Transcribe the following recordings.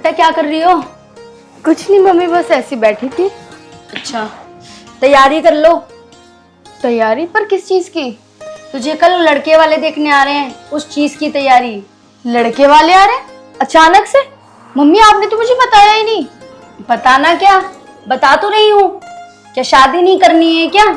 बेटा क्या कर रही हो? कुछ नहीं मम्मी, बस ऐसी बैठी थी। अच्छा, तैयारी कर लो। तैयारी? पर किस चीज की? तुझे कल लड़के वाले देखने आ रहे हैं, उस चीज की तैयारी। लड़के वाले आ रहे हैं अचानक से? मम्मी आपने तो मुझे बताया ही नहीं। बताना क्या, बता तो रही हूँ। क्या शादी नहीं करनी है क्या?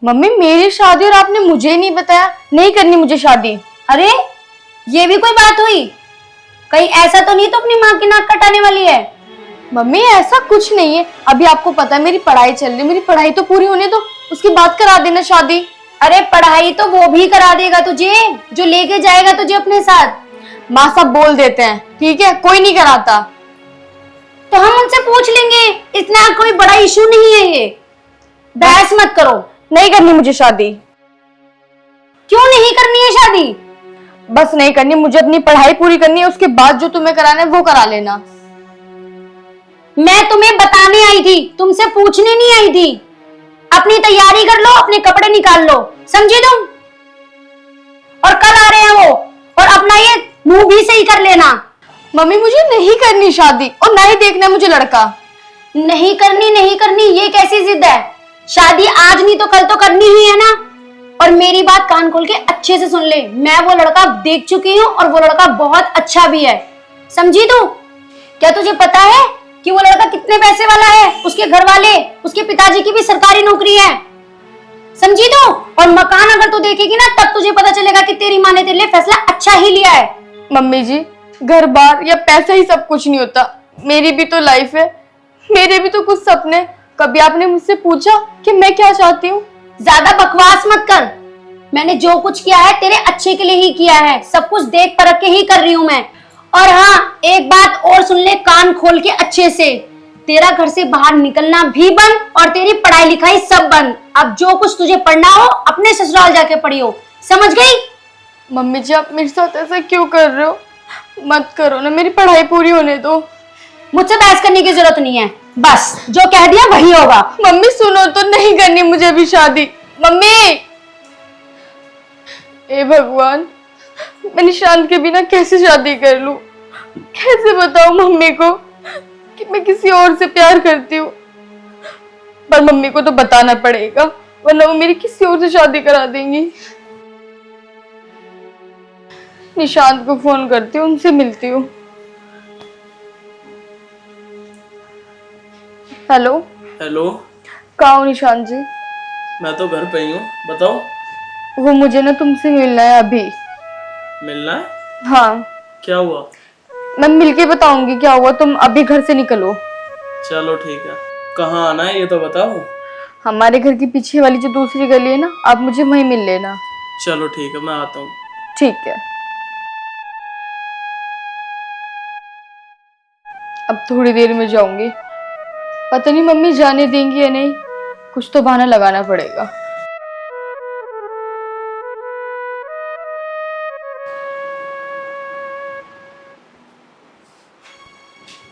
मम्मी मेरी शादी और आपने मुझे ही नहीं बताया? नहीं करनी मुझे शादी। अरे ये भी कोई बात हुई? कहीं ऐसा तो नहीं तो अपनी माँ की नाक कटाने वाली है? मम्मी ऐसा कुछ नहीं है। अभी आपको पता है मेरी पढ़ाई चल रही, मेरी पढ़ाई तो पूरी होने दो, उसके बाद करा देना शादी। अरे पढ़ाई तो वो भी करा देगा तुझे, जो लेके जाएगा तुझे अपने साथ। माँ सब बोल देते हैं, ठीक है, कोई नहीं कराता। तो हम उनसे पूछ लेंगे, इतना कोई बड़ा इशू नहीं है ये। बहस मत करो। नहीं करनी मुझे शादी। क्यों नहीं करनी है शादी? बस नहीं करनी, मुझे अपनी पढ़ाई पूरी करनी है, उसके बाद जो तुम्हें कराना है वो करा लेना। मैं तुम्हें बताने आई थी, तुमसे पूछने नहीं आई थी। अपनी तैयारी कर लो, अपने कपड़े निकाल लो, समझी तुम? और कल आ रहे हैं वो, और अपना ये मुंह भी सही कर लेना। मम्मी मुझे नहीं करनी शादी, और ना ही देखना मुझे लड़का। नहीं करनी नहीं करनी, ये कैसी जिद है? शादी आज नहीं तो कल तो करनी ही है ना। और मेरी बात कान खोल के अच्छे से सुन ले, मैं वो लड़का देख चुकी हूँ और वो लड़का बहुत अच्छा भी है, समझी तू? क्या तुझे पता है कि वो लड़का कितने पैसे वाला है? उसके घर वाले, उसके पिताजी की भी सरकारी नौकरी है, समझी तू? और मकान अगर तू देखेगी ना तब तुझे पता चलेगा कि तेरी माँ ने तेरे लिए फैसला अच्छा ही लिया है। मम्मी जी, घर बार या पैसा ही सब कुछ नहीं होता, मेरी भी तो लाइफ है, मेरे भी तो कुछ सपने। कभी आपने मुझसे पूछा कि मैं क्या चाहती हूँ? ज्यादा बकवास मत कर। मैंने जो कुछ किया है तेरे अच्छे के लिए ही किया है, सब कुछ देख परख के ही कर रही हूँ मैं। और हाँ, एक बात और सुन ले कान खोल के अच्छे से, तेरा घर से बाहर निकलना भी बंद और तेरी पढ़ाई लिखाई सब बंद। अब जो कुछ तुझे पढ़ना हो अपने ससुराल जाके पढ़ियो, समझ गई? मम्मी जी आप मेरे साथ ऐसा क्यों कर रहे हो? मत करो ना, मेरी पढ़ाई पूरी होने दो। मुझसे बहस करने की जरूरत नहीं है, बस जो कह दिया वही होगा। मम्मी सुनो तो, नहीं करनी मुझे भी शादी। मम्मी, हे भगवान, मैं निशांत के बिना कैसे शादी कर लूं? कैसे बताऊं मम्मी को कि मैं किसी और से प्यार करती हूँ? पर मम्मी को तो बताना पड़ेगा, वरना वो मेरी किसी और से शादी करा देंगी। निशांत को फोन करती हूँ, उनसे मिलती हूँ। हेलो। हेलो। कहाँ हो निशांत जी? मैं तो घर पे ही हूँ, बताओ। वो मुझे ना तुमसे मिलना है अभी। मिलना है? हाँ। क्या हुआ? मैं मिलके बताऊंगी क्या हुआ, तुम अभी घर से निकलो। चलो ठीक है, कहाँ आना है ये तो बताओ। हमारे घर की पीछे वाली जो दूसरी गली है ना, आप मुझे वहीं मिल लेना। चलो ठीक है, मैं आता हूँ। ठीक है। अब थोड़ी देर में जाऊंगी, पता नहीं मम्मी जाने देंगी या नहीं, कुछ तो बहाना लगाना पड़ेगा।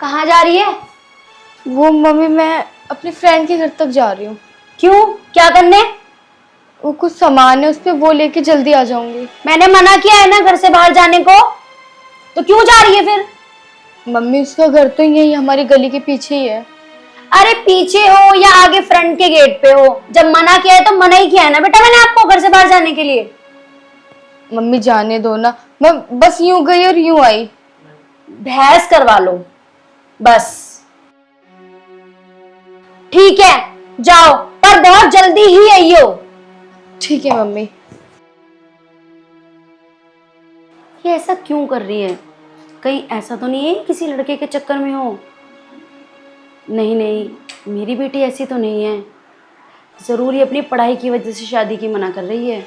कहाँ जा रही है? वो मम्मी मैं अपने फ्रेंड के घर तक जा रही हूँ। क्यों, क्या करने? वो कुछ सामान है, उस पे वो लेके जल्दी आ जाऊंगी। मैंने मना किया है ना घर से बाहर जाने को, तो क्यों जा रही है फिर? मम्मी उसका घर तो यही हमारी गली के पीछे ही है। अरे पीछे हो या आगे फ्रंट के गेट पे हो, जब मना किया है तो मना ही किया है ना बेटा मैंने आपको घर से बाहर जाने के लिए। मम्मी जाने दो ना, मैं बस यूं गई और यूं आई। बहस करवा लो बस। ठीक है जाओ, पर बहुत जल्दी ही आइयो। ठीक है मम्मी। ये ऐसा क्यों कर रही है? कहीं ऐसा तो नहीं है किसी लड़के के चक्कर में हो? नहीं नहीं, मेरी बेटी ऐसी तो नहीं है, जरूर ये अपनी पढ़ाई की वजह से शादी की मना कर रही है।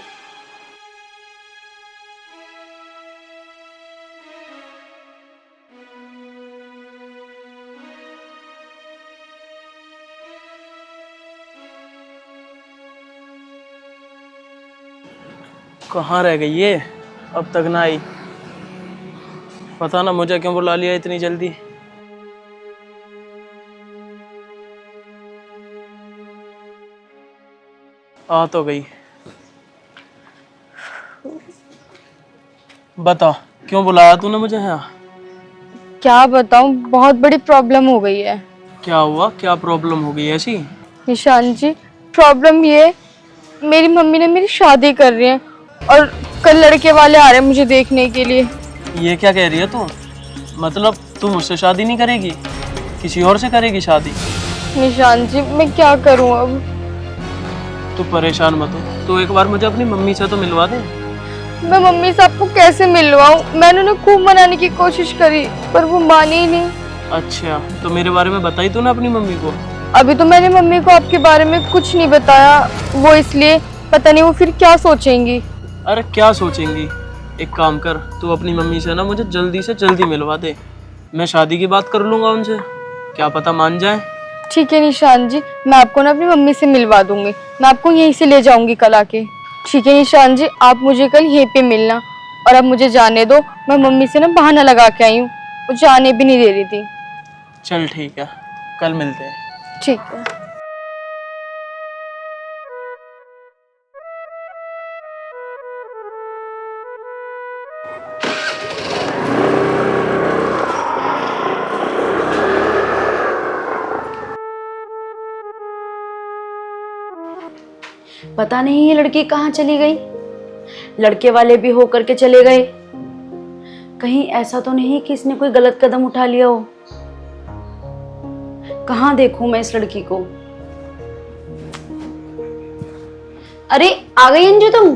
कहाँ रह गई ये, अब तक ना आई? पता ना मुझे क्यों बुला लिया इतनी जल्दी। आ तो गई। बता क्यों बुलाया तूने मुझे यहाँ? क्या बताऊं, बहुत बड़ी प्रॉब्लम हो गई है। क्या हुआ? क्या प्रॉब्लम हो गई ऐसी? निशान जी, प्रॉब्लम ये है, मेरी मम्मी ने मेरी शादी कर रही है और कल लड़के वाले आ रहे हैं मुझे देखने के लिए। ये क्या कह रही है तू? मतलब तू मुझसे शादी नहीं करेगी, किसी और से करेगी शादी? निशान जी, मैं क्या करूं अब? तू परेशान मत हो, तू एक बार मुझे अपनी मम्मी से तो मिलवा दे। मैं मम्मी से आपको कैसे मिलवाऊं? मैंने उन्हें खूब मनाने की कोशिश करी पर वो मानी ही नहीं। अच्छा, तो मेरे बारे में बताई तू ना अपनी मम्मी को? अभी तो मैंने मम्मी को आपके बारे में कुछ नहीं बताया, वो इसलिए, पता नहीं वो फिर क्या सोचेंगी। अरे क्या सोचेंगी? एक काम कर, तू अपनी मम्मी से ना मुझे जल्दी से जल्दी मिलवा दे। मैं शादी की बात कर लूंगा उनसे, क्या पता मान जाए। ठीक है निशान जी, मैं आपको ना अपनी मम्मी से मिलवा दूंगी। मैं आपको यहीं से ले जाऊंगी कल आके। ठीक है निशान जी, आप मुझे कल यहीं पे मिलना। और अब मुझे जाने दो, मैं मम्मी से ना बहाना लगा के आई हूँ, वो जाने भी नहीं दे रही थी। चल ठीक है, कल मिलते हैं। ठीक है। पता नहीं ये लड़की कहाँ चली गई, लड़के वाले भी होकर के चले गए। कहीं ऐसा तो नहीं कि इसने कोई गलत कदम उठा लिया हो। कहाँ देखूं मैं इस लड़की को? अरे आ गई अंजू तुम?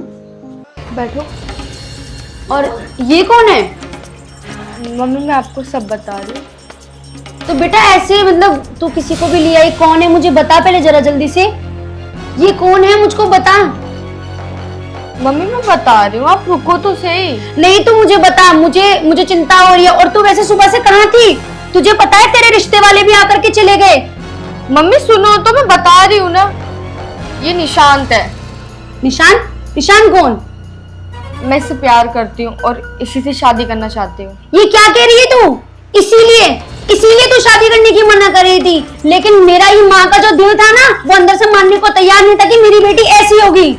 बैठो। और ये कौन है? मम्मी मैं आपको सब बता रही हूँ। तो बेटा ऐसे मतलब तू किसी को भी ले आई, कौन है मुझे बता पहले जरा जल्दी से। ये कौन है मुझको बता। मम्मी मैं बता रही हूँ, आप रुको तो सही। नहीं तू मुझे बता, मुझे चिंता हो रही है। और तू वैसे सुबह से कहाँ थी? तुझे पता है तेरे रिश्ते वाले भी आकर के चले गए। मम्मी सुनो तो, मैं बता रही हूँ ना, ये निशांत है। निशान? निशान कौन? मैं इससे प्यार करती हूँ और इसी से शादी करना चाहती हूँ। ये क्या कह रही है तू? इसीलिए तू शादी करने की मना कर रही थी। लेकिन मेरा ये माँ का जो दिल था ना, वो अंदर से मानने को तैयार नहीं था कि मेरी बेटी ऐसी होगी।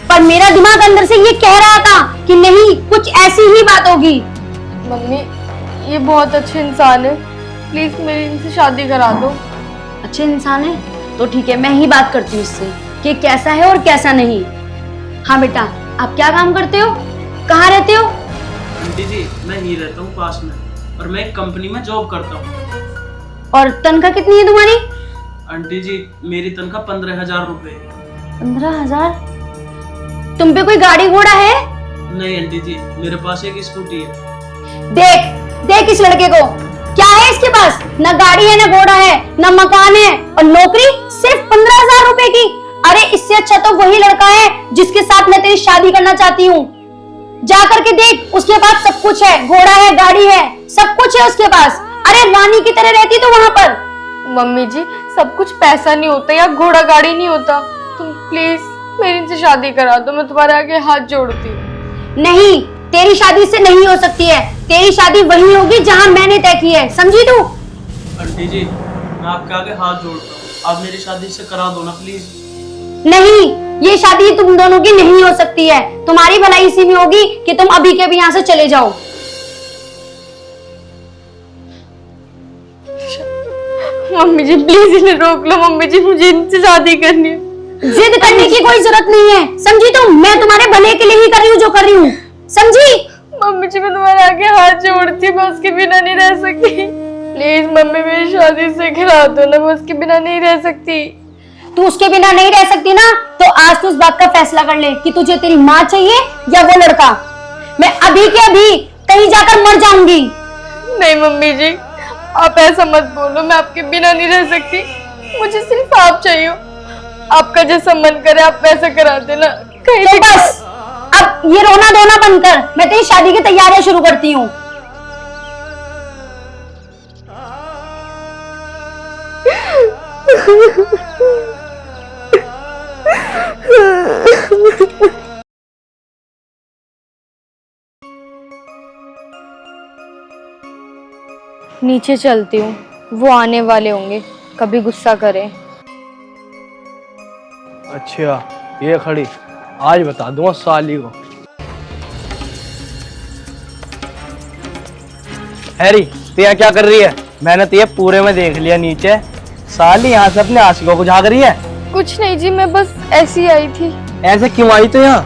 पर मेरा दिमाग अंदर से ये कह रहा था कि नहीं, कुछ ऐसी ही बात होगी। मम्मी ये बहुत अच्छे इंसान है, प्लीज मेरी इनसे शादी करा दो। अच्छे इंसान है तो ठीक है, मैं ही बात करती हूँ इससे कि कैसा है और कैसा नहीं। हाँ बेटा, आप क्या काम करते हो, कहाँ रहते हो? आंटी जी, मैं ही रहता हूँ पास में, और मैं एक कंपनी में जॉब करता हूँ। और तनख्वाह कितनी है तुम्हारी? आंटी जी, मेरी तनख्वाह 15,000 रुपए। 15,000? तुम पे कोई गाड़ी घोड़ा है? नहीं आंटी जी, मेरे पास एक स्कूटी है। देख इस लड़के को, क्या है इसके पास? ना गाड़ी है, ना घोड़ा है, ना मकान है, और नौकरी सिर्फ 15,000 रुपए की। अरे इससे अच्छा तो वही लड़का है जिसके साथ मैं तेरी शादी करना चाहती हूँ। जा करके देख, उसके पास सब कुछ है, घोड़ा है, गाड़ी है, सब कुछ है उसके पास। अरे रानी की तरह रहती तू वहां पर। मम्मी जी, सब कुछ पैसा नहीं होता या घोड़ा गाड़ी नहीं होता। तुम प्लीज मेरी इनसे शादी करा दो, मैं तुम्हारे आगे हाथ जोड़ती हूँ। नहीं, तेरी शादी से नहीं हो सकती है। तेरी शादी वही होगी जहां मैंने तय की है, समझी तू? आंटी जी, मैं आपके आगे हाथ जोड़ता हूँ, आप मेरी शादी से करा दो ना प्लीज। नहीं, ये शादी तुम दोनों की नहीं हो सकती है। तुम्हारी भलाई इसी में होगी कि तुम अभी के भी यहाँ से चले जाओ। मम्मी जी प्लीज इन्हें रोक लो। मम्मी जी मुझे इनसे शादी करनी है। जिद करने की कोई जरूरत नहीं है, समझी तुम? मैं तुम्हारे भले के लिए ही कर रही हूँ जो कर रही हूँ, समझी? मम्मी जी मैं तुम्हारे आगे हाथ जोड़ती हूँ, मैं उसके बिना नहीं रह सकती। प्लीज मम्मी मेरी शादी से करा दो ना, मैं उसके बिना नहीं रह सकती। तू उसके बिना नहीं रह सकती ना, तो आज तू इस बात का फैसला कर ले कि तुझे तेरी माँ चाहिए या वो लड़का। मैं अभी के अभी कहीं जाकर मर जाऊंगी। नहीं मम्मी जी, आप ऐसा मत बोलो, मैं आपके बिना नहीं रह सकती। मुझे सिर्फ आप चाहिए। आपका जैसा मन करे आप वैसा करा देना। कहीं तो बस अब ये रोना धोना बंद कर, मैं तेरी शादी की तैयारियां शुरू करती हूँ। नीचे चलती हूँ, वो आने वाले होंगे, कभी गुस्सा करें। अच्छा ये खड़ी, आज बता दूंगा साली को। हैरी तो यहाँ क्या कर रही है? मैंने तो ये पूरे में देख लिया नीचे। साली यहाँ से अपने आशिकों को झाग रही है। कुछ नहीं जी, मैं बस ऐसी ही आई थी। ऐसे क्यों आई तो यहाँ?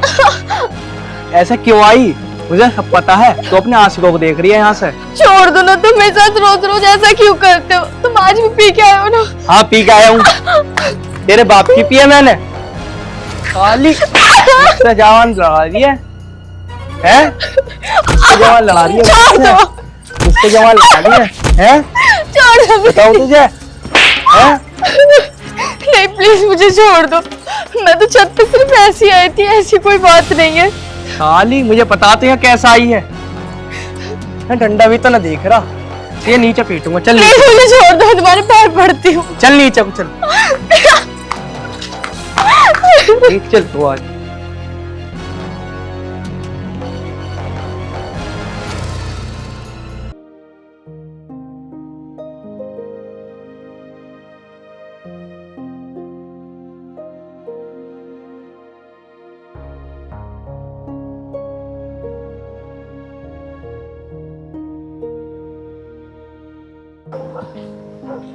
ऐसे क्यों आई? मुझे सब पता है, तो अपने आशिकों को देख रही है यहाँ से। छोड़ दो ना, तुम मेरे साथ रोज रोज ऐसा क्यों करते हो? तुम आज भी पी के आए हो ना? हाँ पी के आया हूँ। तेरे बाप की पी है मैंने। साली मुझसे जवान लड़ा रही है, हैं? मुझसे जवान लड़ा रही है, मुझसे जवान लड़ा रही है? छोड़ दो। बताओ तुझे, हैं? नहीं प्लीज मुझे छोड़ दो, मैं तो छत पे सिर्फ ऐसी आई थी, ऐसी कोई बात नहीं है। साली मुझे पता तो है कैसा आई है। मैं डंडा भी तो ना देख रहा, ये नीचे पीटूंगा। चल प्लीज नीचे, मुझे छोड़ दो, तुम्हारे पैर पड़ती हूँ। चल नीचे को, चल नीचे चल तू आज।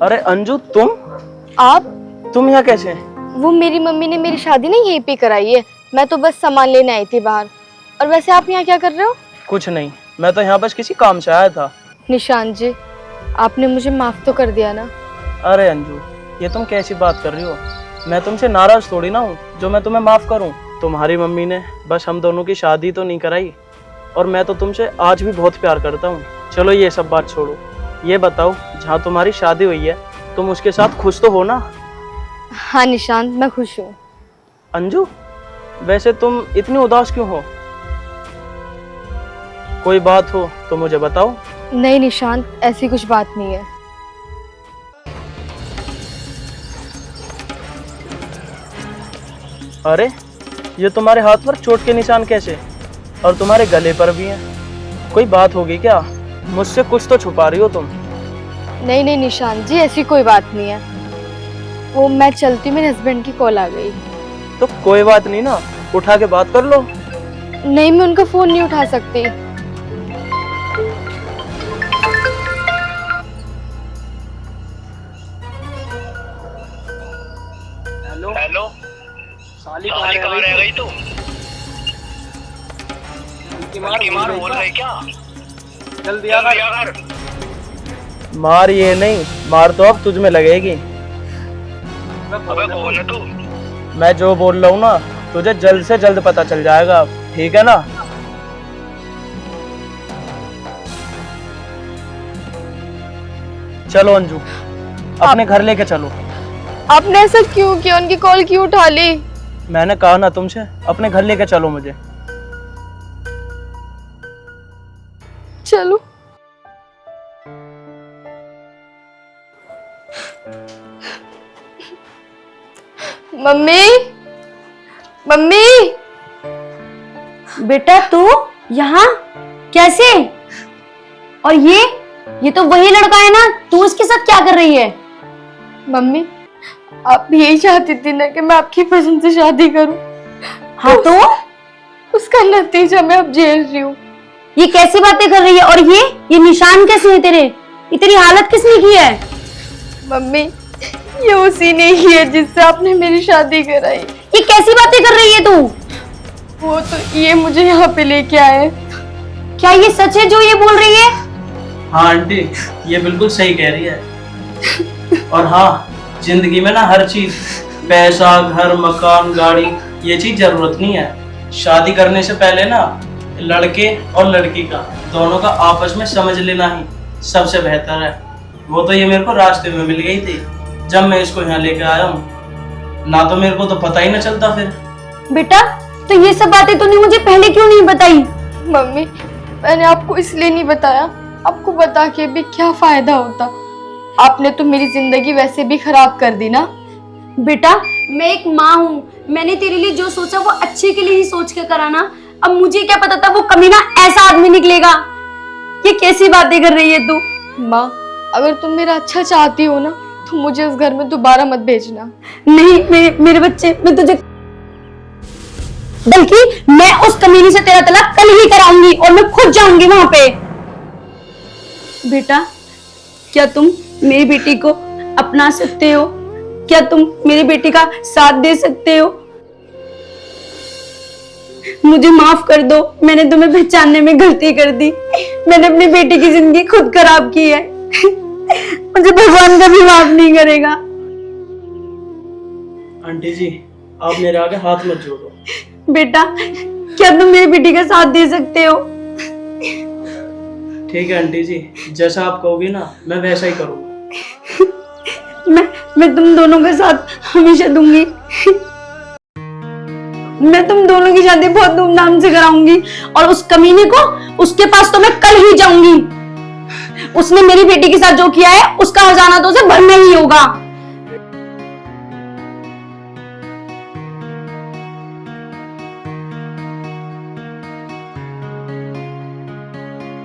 अरे अंजू, तुम यहाँ कैसे? वो मेरी मम्मी ने मेरी शादी ना यहीं पे कराई है, मैं तो बस सामान लेने आई थी बाहर। और वैसे आप यहाँ क्या कर रहे हो? कुछ नहीं, मैं तो यहाँ बस किसी काम से आया था। निशांत जी, आपने मुझे माफ तो कर दिया ना? अरे अंजू, ये तुम कैसी बात कर रही हो? मैं तुमसे नाराज थोड़ी ना हूँ जो मैं तुम्हें माफ करूँ। तुम्हारी मम्मी ने बस हम दोनों की शादी तो नहीं कराई, और मैं तो तुमसे आज भी बहुत प्यार करता हूँ। चलो ये सब बात छोड़ो, ये बताओ जहाँ तुम्हारी शादी हुई है तुम उसके साथ खुश तो हो ना? हाँ निशांत, मैं खुश हूँ। अंजू, वैसे तुम इतनी उदास क्यों हो? कोई बात हो तो मुझे बताओ। नहीं निशांत, ऐसी कुछ बात नहीं है। अरे ये तुम्हारे हाथ पर चोट के निशान कैसे? और तुम्हारे गले पर भी हैं। कोई बात होगी क्या? मुझसे कुछ तो छुपा रही हो तुम। नहीं नहीं निशांत जी, ऐसी कोई बात नहीं है। वो मैं चलती, मेरे हस्बैंड की कॉल आ गई। तो कोई बात नहीं ना, उठा के बात कर लो। नहीं, मैं उनका फोन नहीं उठा सकती। हेलो, साली कहाँ रह गई तू? मार बोल रहे क्या? जल्दी आ कर। मार ये नहीं, मार तो अब तुझ में लगेगी। अबे कौन है तू? मैं जो बोल रहा हूँ ना, तुझे जल्द से जल्द पता चल जाएगा, ठीक है ना? चलो अंजू, अपने घर लेके चलो। आपने ऐसा क्यों किया? उनकी कॉल क्यों उठा ली? मैंने कहा ना तुमसे, अपने घर लेके चलो मुझे। चलो। Mummy, mummy. बेटा तू यहाँ कैसे? और ये तो वही लड़का है ना, तू उसके साथ क्या कर रही है? मम्मी, आप यही चाहती थी ना कि मैं आपकी पसंद से शादी करूं? हाँ तो उसका नतीजा मैं अब झेल रही हूँ। ये कैसी बातें कर रही है? और ये निशान कैसे है तेरे? ये तेरी हालत किसने की है? मम्मी, ये उसी ने ही है जिससे आपने मेरी शादी कराई। ये कैसी बातें कर रही है तू? वो तो ये मुझे यहाँ पे लेके आए। क्या ये सच है जो ये बोल रही है? हाँ आंटी, ये बिल्कुल सही कह रही है। और हाँ, जिंदगी में ना हर चीज, पैसा, घर, मकान, गाड़ी, ये चीज जरूरत नहीं है। शादी करने से पहले ना लड़के और लड़की का दोनों का आपस में समझ लेना ही सबसे बेहतर है। वो तो ये मेरे को रास्ते में मिल गई थी जब मैं इसको यहाँ लेके आया हूँ, ना तो मेरे को तो पता ही ना चलता फिर। बेटा, तो ये सब बातें तूने मुझे पहले क्यों नहीं बताई? मम्मी, मैंने आपको इसलिए नहीं बताया, आपको बता के भी क्या फायदा होता। आपने तो मेरी जिंदगी वैसे भी खराब कर दी ना। बेटा, मैं एक माँ हूँ, मैंने तेरे लिए जो सोचा वो अच्छे के लिए ही सोच के करा ना। अब मुझे क्या पता था वो कमीना ऐसा आदमी निकलेगा। ये कैसी बातें कर रही है तू? माँ, अगर तुम मेरा अच्छा चाहती हो ना तो मुझे उस घर में दोबारा मत भेजना। नहीं मेरे बच्चे, मैं तुझे, बल्कि मैं उस कमीनी से तेरा तलाक कल ही कराऊंगी और मैं खुद जाऊंगी वहां पे। बेटा, क्या तुम मेरी बेटी को अपना सकते हो? क्या तुम मेरी बेटी का साथ दे सकते हो? मुझे माफ कर दो, मैंने तुम्हें पहचानने में गलती कर दी। मैंने अपनी बेटी की जिंदगी खुद खराब की है। मुझे भगवान कभी माफ नहीं करेगा। आंटी जी, आप मेरे आगे हाथ मत जोड़ो। बेटा, क्या तुम मेरी बेटी का साथ दे सकते हो? ठीक है आंटी जी, जैसा आप कहोगी ना मैं वैसा ही करूँगा। मैं तुम दोनों का साथ हमेशा दूंगी। मैं तुम दोनों की शादी बहुत धूमधाम से कराऊंगी और उस कमीने को, उसके पास तो मैं कल ही जाऊंगी। उसने मेरी बेटी के साथ जो किया है उसका हर्जाना तो उसे भरना ही होगा।